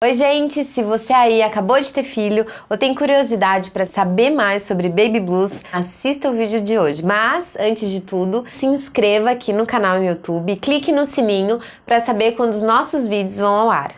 Oi gente, se você aí acabou de ter filho ou tem curiosidade para saber mais sobre Baby Blues, assista o vídeo de hoje. Mas, antes de tudo, se inscreva aqui no canal no YouTube, clique no sininho para saber quando os nossos vídeos vão ao ar.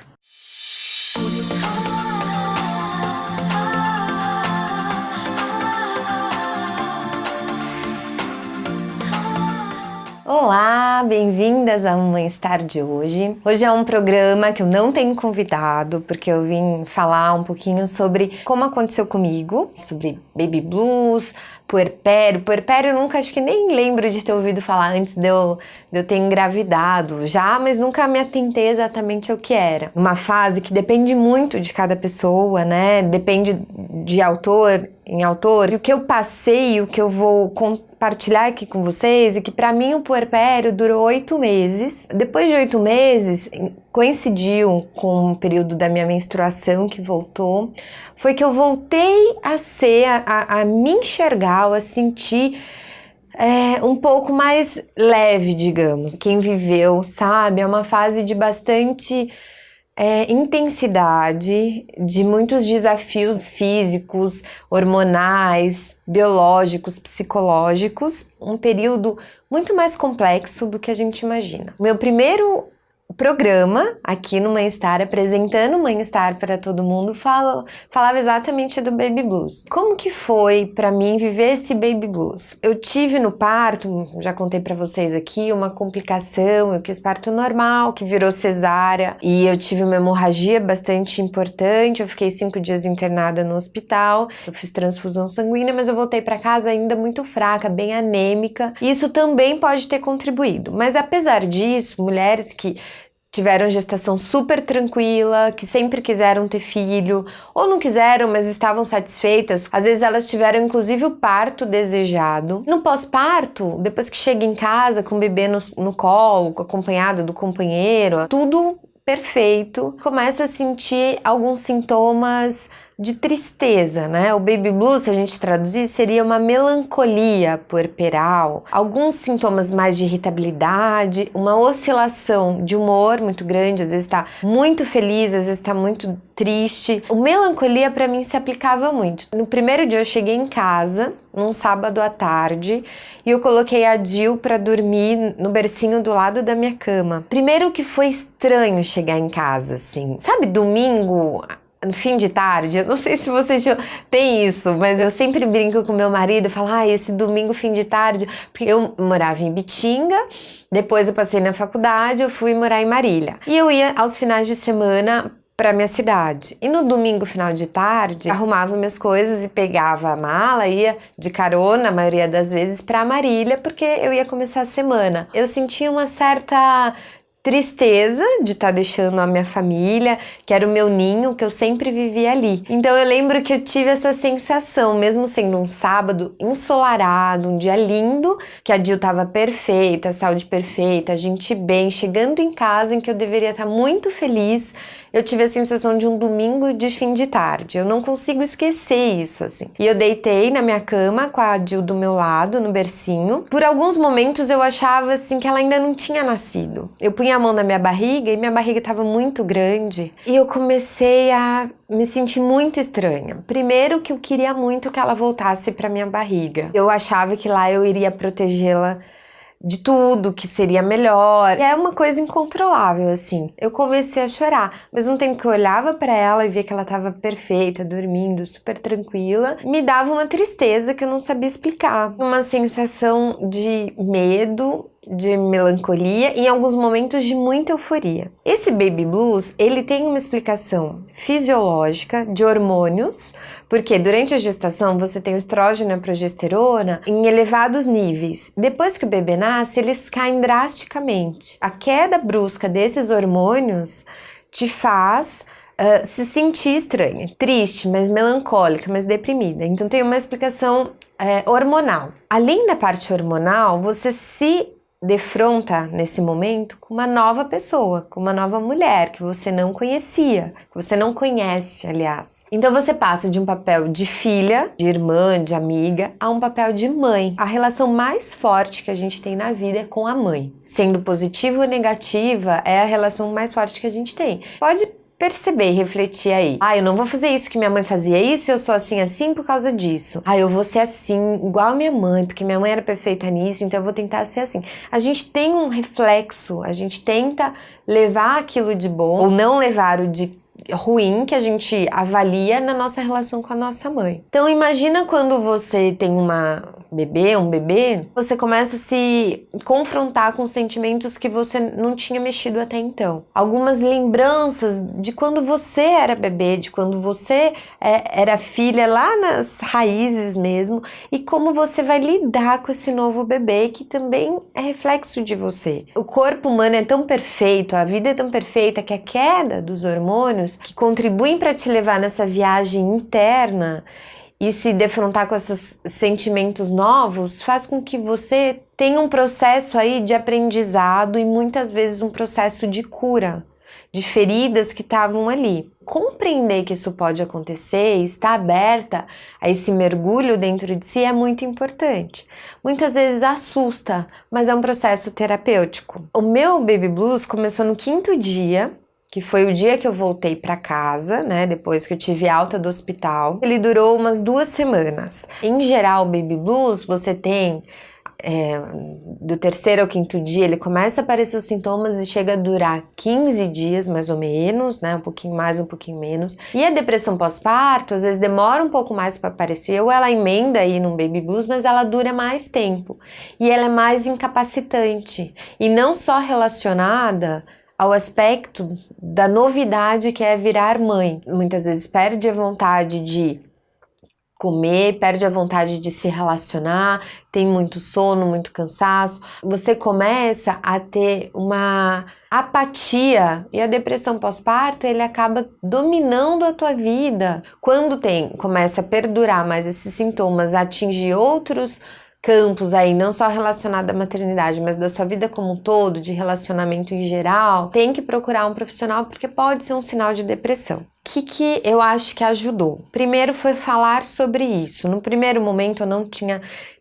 Olá, bem-vindas ao Mãe Star de hoje. Hoje é um programa que eu não tenho convidado, porque eu vim falar um pouquinho sobre como aconteceu comigo, sobre Baby Blues, puerpério. Puerpério eu nunca, acho que nem lembro de ter ouvido falar antes de eu ter engravidado já, mas nunca me atentei exatamente ao que era. Uma fase que depende muito de cada pessoa, né? Depende de autor em autor. E o que eu passei, o que eu vou compartilhar aqui com vocês é que pra mim o puerpério durou 8 meses. Depois de 8 meses, coincidiu com o período da minha menstruação que voltou, foi que eu voltei a ser, a me enxergar, a sentir um pouco mais leve, digamos. Quem viveu sabe, é uma fase de bastante intensidade, de muitos desafios físicos, hormonais, biológicos, psicológicos, um período muito mais complexo do que a gente imagina. O meu primeiro programa aqui no Mãe Star, apresentando Mãe Star para todo mundo, falava exatamente do Baby Blues. Como que foi para mim viver esse Baby Blues? Eu tive no parto, já contei para vocês aqui, uma complicação, eu quis parto normal, que virou cesárea, e eu tive uma hemorragia bastante importante, eu fiquei 5 dias internada no hospital, eu fiz transfusão sanguínea, mas eu voltei para casa ainda muito fraca, bem anêmica, e isso também pode ter contribuído. Mas apesar disso, mulheres que tiveram gestação super tranquila, que sempre quiseram ter filho, ou não quiseram, mas estavam satisfeitas. Às vezes elas tiveram inclusive o parto desejado. No pós-parto, depois que chega em casa com o bebê no colo, acompanhado do companheiro, tudo perfeito, começa a sentir alguns sintomas de tristeza, né? O Baby Blues, se a gente traduzir, seria uma melancolia puerperal, alguns sintomas mais de irritabilidade, uma oscilação de humor muito grande, às vezes está muito feliz, às vezes está muito triste. O melancolia para mim se aplicava muito. No primeiro dia eu cheguei em casa, num sábado à tarde, e eu coloquei a Jill para dormir no bercinho do lado da minha cama. Primeiro que foi estranho chegar em casa, assim, sabe, domingo no fim de tarde, eu não sei se vocês têm isso, mas eu sempre brinco com meu marido e falo, esse domingo fim de tarde, porque eu morava em Bitinga, depois eu passei na faculdade, eu fui morar em Marília, e eu ia aos finais de semana para minha cidade, e no domingo final de tarde, arrumava minhas coisas e pegava a mala, ia de carona, a maioria das vezes, para Marília, porque eu ia começar a semana. Eu sentia uma certa tristeza de estar deixando a minha família, que era o meu ninho, que eu sempre vivia ali. Então eu lembro que eu tive essa sensação, mesmo sendo um sábado ensolarado, um dia lindo, que a Jill estava perfeita, a saúde perfeita, a gente bem, chegando em casa em que eu deveria estar muito feliz, eu tive a sensação de um domingo de fim de tarde. Eu não consigo esquecer isso, assim. E eu deitei na minha cama com a Jill do meu lado, no bercinho. Por alguns momentos eu achava, assim, que ela ainda não tinha nascido. Eu punha a mão na minha barriga e minha barriga estava muito grande. E eu comecei a me sentir muito estranha. Primeiro que eu queria muito que ela voltasse para minha barriga. Eu achava que lá eu iria protegê-la de tudo, que seria melhor. E é uma coisa incontrolável, assim. Eu comecei a chorar. Ao mesmo tempo que eu olhava pra ela e via que ela tava perfeita, dormindo, super tranquila, me dava uma tristeza que eu não sabia explicar. Uma sensação de medo, de melancolia e em alguns momentos de muita euforia. Esse Baby Blues, ele tem uma explicação fisiológica de hormônios, porque durante a gestação você tem o estrógeno e a progesterona em elevados níveis. Depois que o bebê nasce, eles caem drasticamente. A queda brusca desses hormônios te faz se sentir estranha, triste, mais melancólica, mais deprimida. Então tem uma explicação hormonal. Além da parte hormonal, você se defronta nesse momento com uma nova pessoa, com uma nova mulher que você não conhecia, que você não conhece, aliás. Então você passa de um papel de filha, de irmã, de amiga, a um papel de mãe. A relação mais forte que a gente tem na vida é com a mãe. Sendo positiva ou negativa, é a relação mais forte que a gente tem. Pode perceber, refletir aí. Eu não vou fazer isso que minha mãe fazia isso, eu sou assim por causa disso. Eu vou ser assim, igual a minha mãe, porque minha mãe era perfeita nisso, então eu vou tentar ser assim. A gente tem um reflexo, a gente tenta levar aquilo de bom, ou não levar o de ruim que a gente avalia na nossa relação com a nossa mãe. Então imagina quando você tem um bebê, você começa a se confrontar com sentimentos que você não tinha mexido até então. Algumas lembranças de quando você era bebê, de quando você era filha lá nas raízes mesmo, e como você vai lidar com esse novo bebê que também é reflexo de você. O corpo humano é tão perfeito, a vida é tão perfeita que a queda dos hormônios que contribuem para te levar nessa viagem interna e se defrontar com esses sentimentos novos faz com que você tenha um processo aí de aprendizado e muitas vezes um processo de cura de feridas que estavam ali. Compreender que isso pode acontecer e estar aberta a esse mergulho dentro de si é muito importante. Muitas vezes assusta, mas é um processo terapêutico. O meu baby blues começou no 5º dia, que foi o dia que eu voltei para casa, né, depois que eu tive alta do hospital. Ele durou umas 2 semanas. Em geral, o baby blues, você tem do 3º ao 5º dia, ele começa a aparecer os sintomas e chega a durar 15 dias, mais ou menos, né, um pouquinho mais, um pouquinho menos. E a depressão pós-parto, às vezes demora um pouco mais para aparecer, ou ela emenda aí num baby blues, mas ela dura mais tempo. E ela é mais incapacitante. E não só relacionada ao aspecto da novidade que é virar mãe. Muitas vezes perde a vontade de comer, perde a vontade de se relacionar, tem muito sono, muito cansaço. Você começa a ter uma apatia e a depressão pós-parto, ele acaba dominando a tua vida. Quando começa a perdurar mais esses sintomas, a atingir outros campos aí, não só relacionado à maternidade, mas da sua vida como um todo, de relacionamento em geral, tem que procurar um profissional porque pode ser um sinal de depressão. O que eu acho que ajudou? Primeiro foi falar sobre isso. No primeiro momento eu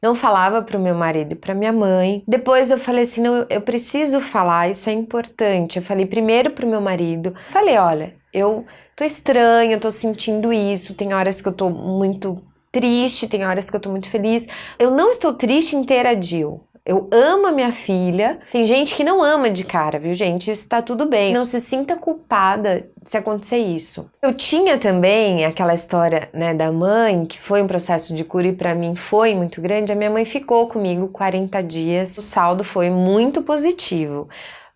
não falava para o meu marido e para minha mãe. Depois eu falei assim, não, eu preciso falar, isso é importante. Eu falei primeiro para o meu marido. Falei, olha, eu tô estranha, eu tô sentindo isso, tem horas que eu tô muito triste, tem horas que eu tô muito feliz. Eu não estou triste em ter a Jill. Eu amo a minha filha. Tem gente que não ama de cara, viu, gente? Isso tá tudo bem. Não se sinta culpada se acontecer isso. Eu tinha também aquela história, né, da mãe, que foi um processo de cura e pra mim foi muito grande. A minha mãe ficou comigo 40 dias. O saldo foi muito positivo.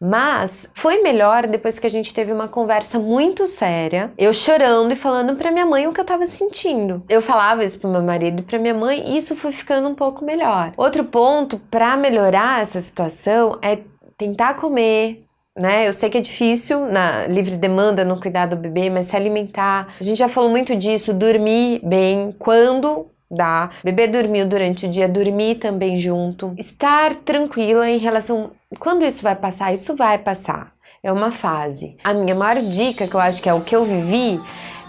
Mas foi melhor depois que a gente teve uma conversa muito séria, eu chorando e falando pra minha mãe o que eu tava sentindo. Eu falava isso pro meu marido e pra minha mãe e isso foi ficando um pouco melhor. Outro ponto pra melhorar essa situação é tentar comer, né? Eu sei que é difícil na livre demanda não cuidar do bebê, mas se alimentar. A gente já falou muito disso, dormir bem quando dá. Bebê dormiu durante o dia, dormir também junto. Estar tranquila em relação... Quando isso vai passar? Isso vai passar. É uma fase. A minha maior dica, que eu acho que é o que eu vivi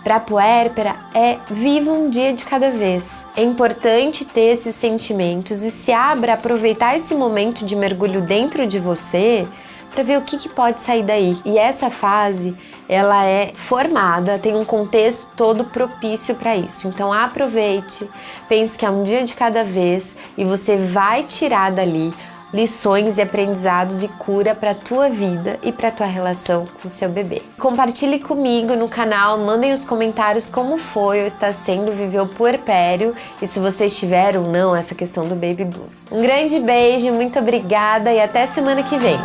pra puérpera, é viva um dia de cada vez. É importante ter esses sentimentos e se abra a aproveitar esse momento de mergulho dentro de você para ver o que pode sair daí. E essa fase, ela é formada, tem um contexto todo propício para isso. Então aproveite, pense que é um dia de cada vez e você vai tirar dali lições e aprendizados e cura para a tua vida e para a tua relação com o seu bebê. Compartilhe comigo no canal, mandem os comentários como foi ou está sendo viver o puerpério e se vocês tiveram ou não essa questão do baby blues. Um grande beijo, muito obrigada e até semana que vem.